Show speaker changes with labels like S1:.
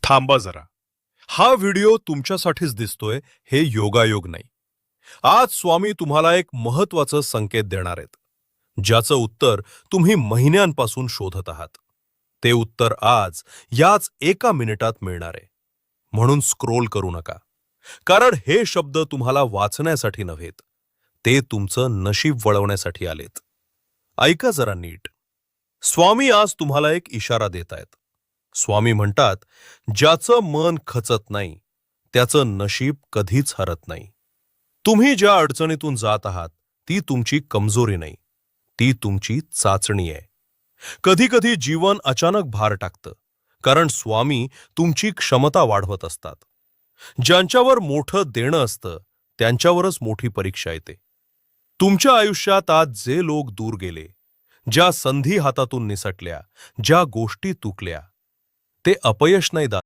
S1: थांबा जरा. हा व्हिडिओ तुमच्यासाठीच दिसतोय हे योगायोग नाही. आज स्वामी तुम्हाला एक महत्वाचं संकेत देणार आहेत, ज्याचं उत्तर तुम्ही महिन्यांपासून शोधत आहात. ते उत्तर आज याच एका मिनिटात मिळणार आहे. म्हणून स्क्रोल करू नका, कारण हे शब्द तुम्हाला वाचण्यासाठी नव्हेत, ते तुमचं नशीब वळवण्यासाठी आलेत. ऐका जरा नीट. स्वामी आज तुम्हाला एक इशारा देत आहेत. स्वामी म्हणतात, ज्याचं मन खचत नाही त्याचं नशीब कधीच हरत नाही. तुम्ही ज्या अडचणीतून जात आहात ती तुमची कमजोरी नाही, ती तुमची चाचणी आहे. कधी कधी जीवन अचानक भार टाकतं, कारण स्वामी तुमची क्षमता वाढवत असतात. ज्यांच्यावर मोठं देणं असतं त्यांच्यावरच मोठी परीक्षा येते. तुमच्या आयुष्यात आज जे लोक दूर गेले, ज्या संधी हातातून निसटल्या, ज्या गोष्टी तुकल्या, ते अपयश नाही दाखवत,